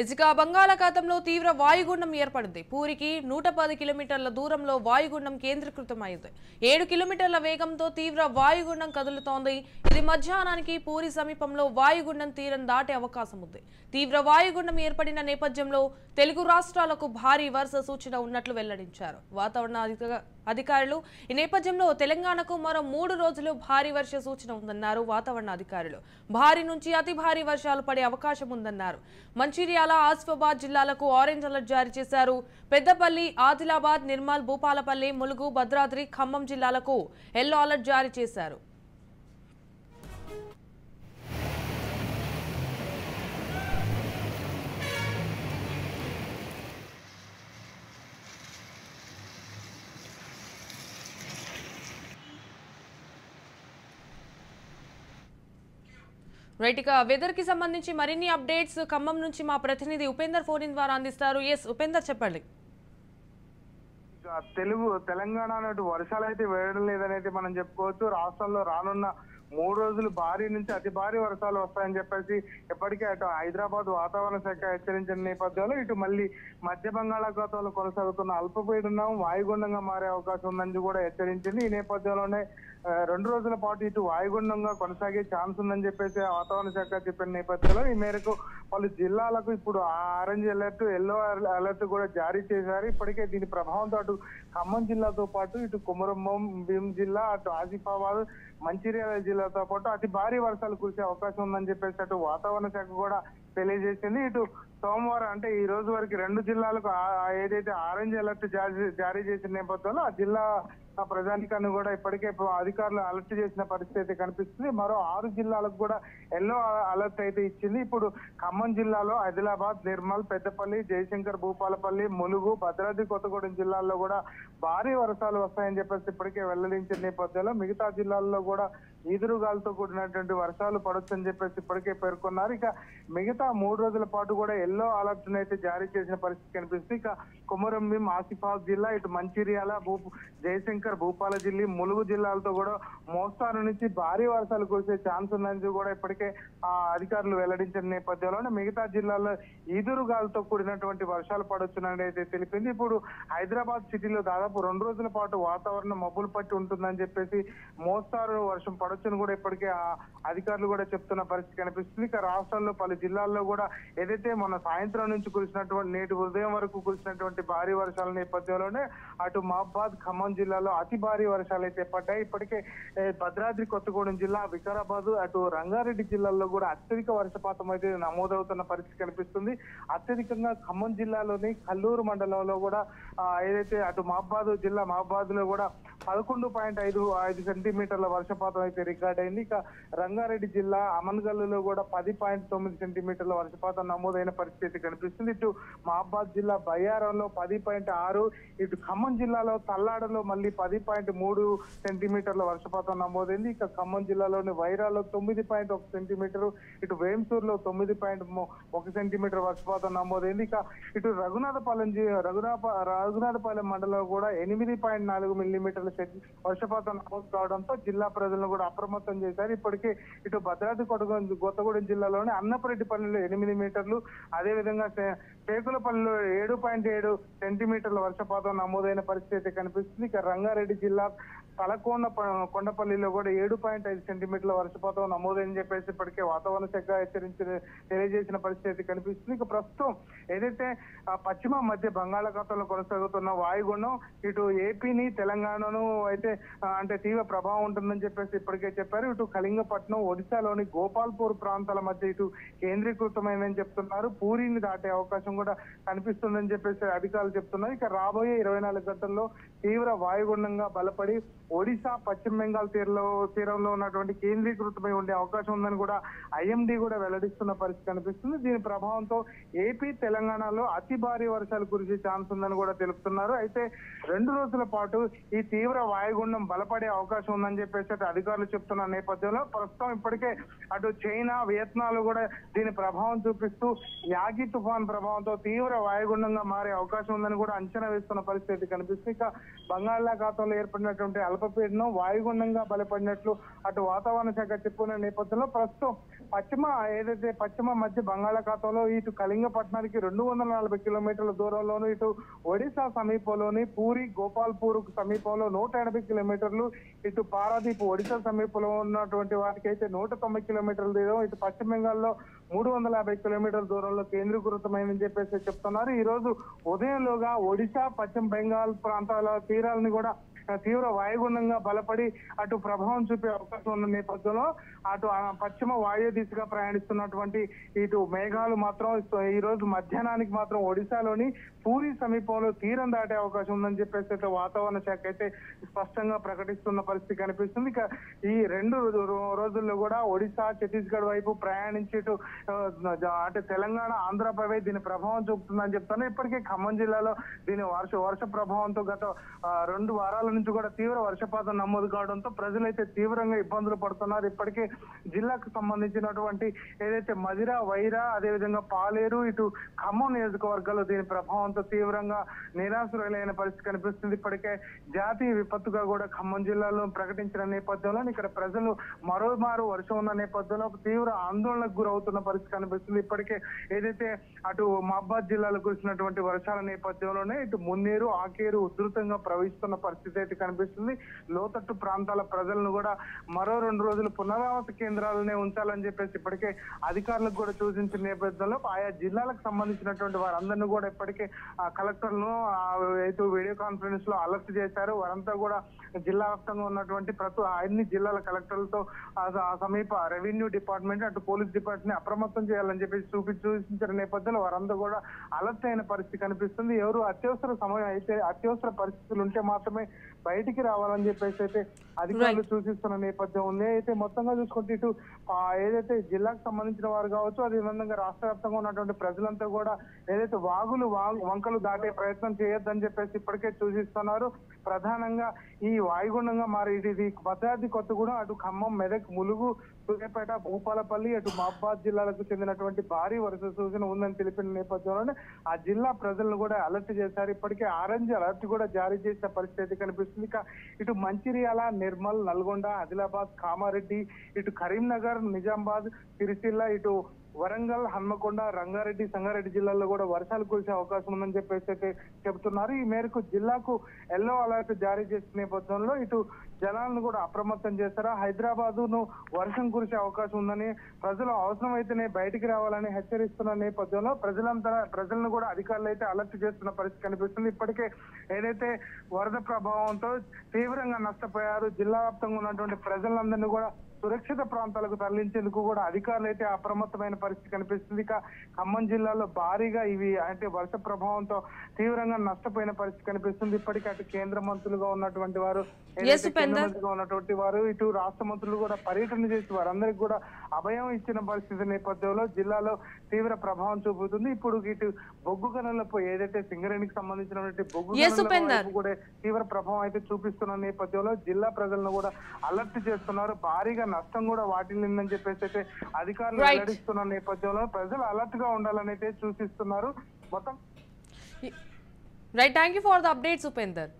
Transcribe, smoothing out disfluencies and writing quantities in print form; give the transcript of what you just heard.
ఇసుక బంగాళాఖాతంలో తీవ్ర వాయుగుండం ఏర్పడింది. పూరికి 110 కిలోమీటర్ల దూరంలో వాయుగుండం కేంద్రీకృతమైంది. 7 కిలోమీటర్ల వేగంతో తీవ్ర వాయుగుండం కదులుతోంది. ఇది మధ్యాహ్నానికి పూరి సమీపంలో వాయుగుండం తీరం దాటే అవకాశం ఉంది. తీవ్ర వాయుగుండం ఏర్పడిన నేపథ్యంలో తెలుగు రాష్ట్రాలకు భారీ వర్ష సూచన ఉన్నట్లు వెల్లడించారు వాతావరణ అధికారులు. ఈ నేపథ్యంలో తెలంగాణకు మరో 3 రోజులు భారీ వర్ష సూచన ఉందన్నారు వాతావరణ అధికారులు. భారీ నుంచి అతి భారీ వర్షాలు పడే అవకాశం ఉందన్నారు. మంచిర్యాల, ఆసిఫాబాద్ జిల్లాలకు ఆరెంజ్ అలర్ట్ జారీ చేశారు. పెద్దపల్లి, ఆదిలాబాద్, నిర్మల్, భూపాలపల్లి, ములుగు, భద్రాద్రి, ఖమ్మం జిల్లాలకు ఎల్లో అలర్ట్ జారీ చేశారు. రైట్, ఇక వెదర్ కి సంబంధించి మరిన్ని అప్డేట్స్ ఖమ్మం నుంచి మా ప్రతినిధి ఉపేందర్ ఫోన్ ద్వారా అందిస్తారు. ఉపేందర్, చెప్పండి. తెలంగాణ అన్నట్టు వర్షాలు అయితే వేయడం లేదనైతే మనం చెప్పుకోవచ్చు. రాష్ట్రంలో రానున్న 3 రోజులు భారీ నుంచి అతి భారీ వర్షాలు వస్తాయని చెప్పేసి ఇప్పటికే అటు హైదరాబాద్ వాతావరణ శాఖ హెచ్చరించిన నేపథ్యంలో ఇటు మళ్ళీ మధ్య బంగాళాఖాతంలో కొనసాగుతున్న అల్పపీడనం వాయుగుండంగా మారే అవకాశం ఉందని కూడా హెచ్చరించింది. ఈ నేపథ్యంలోనే 2 రోజుల పాటు ఇటు వాయుగుండంగా కొనసాగే ఛాన్స్ ఉందని చెప్పేసి వాతావరణ శాఖ చెప్పిన నేపథ్యంలో ఈ మేరకు పలు జిల్లాలకు ఇప్పుడు ఆరెంజ్ అలర్ట్, ఎల్లో అలర్ట్ కూడా జారీ చేశారు. ఇప్పటికే దీని ప్రభావంతో అటు ఖమ్మం జిల్లాతో పాటు ఇటు కొమరంభీం, భీం జిల్లా, అటు ఆసిఫాబాద్, మంచిర్యాల జిల్లాతో పాటు అతి భారీ వర్షాలు కురిసే అవకాశం ఉందని చెప్పేసి అటు వాతావరణ శాఖ కూడా తెలియజేసింది. ఇటు సోమవారం అంటే ఈ రోజు వరకు 2 జిల్లాలకు ఏదైతే ఆరెంజ్ అలర్ట్ జారీ చేసిన నేపథ్యంలో ఆ జిల్లా ప్రజానికాన్ని కూడా ఇప్పటికే అధికారులు అలర్ట్ చేసిన పరిస్థితి అయితే కనిపిస్తుంది. మరో 6 జిల్లాలకు కూడా ఎల్లో అలర్ట్ అయితే ఇచ్చింది. ఇప్పుడు ఖమ్మం జిల్లాలో ఆదిలాబాద్, నిర్మల్, పెద్దపల్లి, జయశంకర్, భూపాలపల్లి, ములుగు, భద్రాద్రి కొత్తగూడెం జిల్లాల్లో కూడా భారీ వర్షాలు వస్తాయని చెప్పేసి ఇప్పటికే వెల్లడించిన నేపథ్యంలో మిగతా జిల్లాల్లో కూడా ఈదురుగాలతో కూడినటువంటి వర్షాలు పడొచ్చని చెప్పేసి ఇప్పటికే పేర్కొన్నారు. ఇక మిగతా 3 రోజుల పాటు కూడా ఎల్లో అలర్ట్ అయితే జారీ చేసిన పరిస్థితి కనిపిస్తుంది. ఇక కొమరంభీం, ఆసిఫాబాద్ జిల్లా, ఇటు మంచిర్యాల, జయశంకర్, భూపాలపల్లి, ములుగు జిల్లాలతో కూడా మోస్తారు నుంచి భారీ వర్షాలు కురిసే ఛాన్స్ ఉందని కూడా ఇప్పటికే అధికారులు వెల్లడించిన నేపథ్యంలోనే మిగతా జిల్లాల్లో ఈదురుగాలతో కూడినటువంటి వర్షాలు పడొచ్చునని అయితే తెలిపింది. ఇప్పుడు హైదరాబాద్ సిటీలో దాదాపు 2 రోజుల పాటు వాతావరణం మబ్బులు పట్టి ఉంటుందని చెప్పేసి మోస్తారు వర్షం పడొచ్చుని కూడా ఇప్పటికే అధికారులు కూడా చెప్తున్న పరిస్థితి కనిపిస్తుంది. ఇక రాష్ట్రంలో పలు జిల్లాల్లో కూడా ఏదైతే మొన్న సాయంత్రం నుంచి కురిసినటువంటి నేటి ఉదయం వరకు కురిసినటువంటి భారీ వర్షాల నేపథ్యంలోనే అటు మహబాద్, ఖమ్మం జిల్లాలో అతి భారీ వర్షాలు అయితే పడ్డాయి. ఇప్పటికే భద్రాద్రి కొత్తగూడెం జిల్లా, వికారాబాద్, అటు రంగారెడ్డి జిల్లాల్లో కూడా అత్యధిక వర్షపాతం అయితే నమోదవుతున్న పరిస్థితి కనిపిస్తుంది. అత్యధికంగా ఖమ్మం జిల్లాలోని కల్లూరు మండలంలో కూడా ఏదైతే అటు మహబాద్ జిల్లా, మహబాద్ లో కూడా 11.5 సెంటీమీటర్ల వర్షపాతం అయితే రికార్డ్ అయింది. ఇక రంగారెడ్డి జిల్లా అమన్గల్లులో కూడా 10.9 సెంటీమీటర్ల వర్షపాతం నమోదైన పరిస్థితి కనిపిస్తుంది. ఇటు మహబాద్ జిల్లా బయ్యారంలో 10.6, ఇటు ఖమ్మం జిల్లాలో తల్లాడలో మళ్ళీ 10.3 సెంటీమీటర్ల వర్షపాతం నమోదైంది. ఇక ఖమ్మం జిల్లాలోని వైరాలో 9.1 సెంటీమీటర్, ఇటు వేంసూరులో 9.1 సెంటీమీటర్ వర్షపాతం నమోదైంది. ఇక ఇటు రఘునాథపాలెం మండలంలో కూడా 8.4 మిల్లీమీటర్ల వర్షపాతం నమోదు కావడంతో జిల్లా ప్రజలను కూడా అప్రమత్తం చేశారు. ఇప్పటికే ఇటు భద్రాద్రి కొత్తగూడెం జిల్లాలోని అన్నపరెడ్డిపల్లిలో 8 మీటర్లు, అదేవిధంగా టేకులపల్లిలో 7.7 సెంటీమీటర్ల వర్షపాతం నమోదైన పరిస్థితి కనిపిస్తుంది. ఇక రంగారెడ్డి జిల్లా కొండపల్లిలో కూడా 7.5 సెంటీమీటర్ల వర్షపాతం నమోదని చెప్పేసి ఇప్పటికే వాతావరణ శాఖ తెలియజేసిన పరిస్థితి కనిపిస్తుంది. ఇక ప్రస్తుతం ఏదైతే పశ్చిమ మధ్య బంగాళాఖాతంలో కొనసాగుతున్న వాయుగుండం ఇటు ఏపీని, తెలంగాణను అయితే అంటే తీవ్ర ప్రభావం ఉంటుందని చెప్పేసి ఇప్పటికే చెప్పారు. ఇటు కళింగపట్నం, ఒడిశాలోని గోపాల్పూర్ ప్రాంతాల మధ్య ఇటు కేంద్రీకృతమైందని చెప్తున్నారు. పూరిని దాటే అవకాశం కూడా కనిపిస్తుందని చెప్పేసి అధికారులు చెప్తున్నారు. ఇక రాబోయే 24 గంటల్లో తీవ్ర వాయుగుండంగా బలపడి ఒడిశా, పశ్చిమ బెంగాల్ తీరంలో ఉన్నటువంటి కేంద్రీకృతమై ఉండే అవకాశం ఉందని కూడా IMD కూడా వెల్లడిస్తున్న పరిస్థితి కనిపిస్తుంది. దీని ప్రభావంతో ఏపీ, తెలంగాణలో అతి భారీ వర్షాలు కురిసే ఛాన్స్ ఉందని కూడా తెలుపుతున్నారు. అయితే 2 రోజుల పాటు ఈ తీవ్ర వాయుగుండం బలపడే అవకాశం ఉందని చెప్పేసి అధికారులు చెప్తున్న నేపథ్యంలో ప్రస్తుతం ఇప్పటికే అటు చైనా, వియత్నాలు కూడా దీని ప్రభావం చూపిస్తూ యాగి తుఫాన్ ప్రభావంతో తీవ్ర వాయుగుండంగా మారే అవకాశం ఉందని కూడా అంచనా వేస్తున్న పరిస్థితి కనిపిస్తుంది. ఇక బంగాళాఖాతంలో ఏర్పడినటువంటి అల్పపీడనం వాయుగుండంగా బలపడినట్లు అటు వాతావరణ శాఖ చెప్పుకున్న నేపథ్యంలో ప్రస్తుతం పశ్చిమ మధ్య బంగాళాఖాతంలో ఇటు కళింగపట్నానికి 240 కిలోమీటర్ల దూరంలోను, ఇటు ఒడిశా సమీపంలోని పూరి గోపాల్పూర్ సమీపంలో 180 కిలోమీటర్లు, ఇటు పారాదీప్ ఒడిశా సమీపంలో ఉన్నటువంటి వాటికి అయితే 190 కిలోమీటర్ల దూరం, ఇటు పశ్చిమ బెంగాల్లో 350 కిలోమీటర్ల దూరంలో కేంద్రీకృతమైందని చెప్పేసి చెప్తున్నారు. ఈ రోజు ఉదయంలోగా ఒడిశా పశ్చిమ బెంగాల్ ప్రాంతాల తీరాలని కూడా తీవ్ర వాయుగుండంగా బలపడి అటు ప్రభావం చూపే అవకాశం ఉన్న నేపథ్యంలో అటు పశ్చిమ వాయు దిశగా ప్రయాణిస్తున్నటువంటి ఇటు మేఘాలు మాత్రం ఈ రోజు మధ్యాహ్నానికి మాత్రం ఒడిశాలోని పూరి సమీపంలో తీరం దాటే అవకాశం ఉందని చెప్పేసి అయితే వాతావరణ శాఖ అయితే స్పష్టంగా ప్రకటిస్తున్న పరిస్థితి కనిపిస్తుంది. ఇక ఈ 2 రోజుల్లో కూడా ఒడిశా ఛత్తీస్గఢ్ వైపు ప్రయాణించి అటు తెలంగాణ ఆంధ్రపై దీని ప్రభావం చూపుతుందని చెప్తాను. ఇప్పటికే ఖమ్మం జిల్లాలో దీని వర్ష ప్రభావంతో గత 2 వారాల నుంచి కూడా తీవ్ర వర్షపాతం నమోదు కావడంతో ప్రజలైతే తీవ్రంగా ఇబ్బందులు పడుతున్నారు. ఇప్పటికే జిల్లాకు సంబంధించినటువంటి ఏదైతే మదిర వైరా అదేవిధంగా పాలేరు ఇటు ఖమ్మం నియోజకవర్గాల్లో దీని ప్రభావంతో తీవ్రంగా నిరాశ్రయులైన పరిస్థితి కనిపిస్తుంది. ఇప్పటికే జాతీయ విపత్తుగా కూడా ఖమ్మం జిల్లాలో ప్రకటించిన నేపథ్యంలో ఇక్కడ ప్రజలు మరోమారు వర్షం ఉన్న నేపథ్యంలో తీవ్ర ఆందోళనకు గురవుతున్న పరిస్థితి కనిపిస్తుంది. ఇప్పటికే ఏదైతే అటు మహబాద్ జిల్లాలో కురిసినటువంటి వర్షాల నేపథ్యంలోనే ఇటు మున్నేరు ఆకేరు ఉధృతంగా ప్రవహిస్తున్న పరిస్థితి అయితే కనిపిస్తుంది. లోతట్టు ప్రాంతాల ప్రజలను కూడా మరో 2 రోజులు పునరావాస కేంద్రాలనే ఉంచాలని చెప్పేసి ఇప్పటికే అధికారులకు కూడా సూచించిన నేపథ్యంలో ఆయా జిల్లాలకు సంబంధించినటువంటి వారందరినీ కూడా ఇప్పటికే కలెక్టర్లను వీడియో కాన్ఫరెన్స్ లో అలర్ట్ చేశారు. వారంతా కూడా జిల్లా వ్యాప్తంగా ఉన్నటువంటి అన్ని జిల్లాల కలెక్టర్లతో సమీప రెవెన్యూ డిపార్ట్మెంట్ అటు పోలీస్ డిపార్ట్మెంట్ అప్రమత్తం చేయాలని చెప్పేసి సూచించిన నేపథ్యంలో వారంతా కూడా అలర్ట్ అయిన పరిస్థితి కనిపిస్తుంది. ఎవరు అత్యవసర పరిస్థితులు ఉంటే మాత్రమే బయటికి రావాలని చెప్పేసి అయితే అధికారులు సూచిస్తున్న నేపథ్యం ఉంది. అయితే మొత్తంగా చూసుకుంటే ఇటు ఏదైతే జిల్లాకు సంబంధించిన వారు కావచ్చు అదేవిధంగా రాష్ట్ర వ్యాప్తంగా ఉన్నటువంటి ప్రజలంతా కూడా ఏదైతే వంకలు దాటే ప్రయత్నం చేయొద్దని చెప్పేసి ఇప్పటికే సూచిస్తున్నారు. ప్రధానంగా ఈ వాయుగుండంగా మారి ఇది భద్రాద్రి కొత్తగూడెం అటు ఖమ్మం మెదక్ ములుగు సూర్యాపేట భూపాలపల్లి అటు మహబాద్ జిల్లాలకు చెందినటువంటి భారీ వర్ష సూచన ఉందని తెలిపిన నేపథ్యంలోనే ఆ జిల్లా ప్రజలను కూడా అలర్ట్ చేశారు. ఇప్పటికే ఆరెంజ్ అలర్ట్ కూడా జారీ చేసిన పరిస్థితి కనిపిస్తుంది. ఇటు మంచిర్యాల నిర్మల్ నల్గొండ ఆదిలాబాద్ కామారెడ్డి ఇటు కరీంనగర్ నిజామాబాద్ సిరిసిల్ల ఇటు వరంగల్ హన్మకొండ రంగారెడ్డి సంగారెడ్డి జిల్లాల్లో కూడా వర్షాలు కురిసే అవకాశం ఉందని చెప్పేసి అయితే చెబుతున్నారు. ఈ మేరకు జిల్లాకు ఎల్లో అలర్ట్ జారీ చేసిన నేపథ్యంలో ఇటు జనాలను కూడా అప్రమత్తం చేశారు. హైదరాబాదును వర్షం కురిసే అవకాశం ఉందని ప్రజలు అవసరమైతేనే బయటికి రావాలని హెచ్చరిస్తున్న నేపథ్యంలో ప్రజలను కూడా అధికారులు అయితే అలర్ట్ చేస్తున్న పరిస్థితి కనిపిస్తుంది. ఇప్పటికే ఏదైతే వరద ప్రభావంతో తీవ్రంగా నష్టపోయారు జిల్లా వ్యాప్తంగా ఉన్నటువంటి ప్రజలందరినీ కూడా సురక్షిత ప్రాంతాలకు తరలించేందుకు కూడా అధికారులు అయితే అప్రమత్తమైన పరిస్థితి కనిపిస్తుంది. ఇక ఖమ్మం జిల్లాలో భారీగా వర్ష ప్రభావంతో తీవ్రంగా నష్టపోయిన పరిస్థితి కనిపిస్తుంది. ఇప్పటికీ అటు కేంద్ర మంత్రులుగా ఉన్నటువంటి వారు ఇటు రాష్ట్ర మంత్రులు కూడా పర్యటన చేసి వారందరికీ కూడా అభయం ఇచ్చిన పరిస్థితి నేపథ్యంలో జిల్లాలో తీవ్ర ప్రభావం చూపుతుంది. ఇప్పుడు ఇటు బొగ్గు గనులపై ఏదైతే సింగరేణికి సంబంధించినటువంటి బొగ్గు గనులపై కూడా తీవ్ర ప్రభావం అయితే చూపిస్తున్న నేపథ్యంలో జిల్లా ప్రజలను కూడా అలర్ట్ చేస్తున్నారు. భారీగా నష్టం కూడా వాటిల్లిందని చెప్పేసి అయితే అధికారులు వెల్లడిస్తున్న నేపథ్యంలో ప్రజలు అలర్ట్ గా ఉండాలని అయితే సూచిస్తున్నారు. మొత్తం right. Thank you for the updates Upender.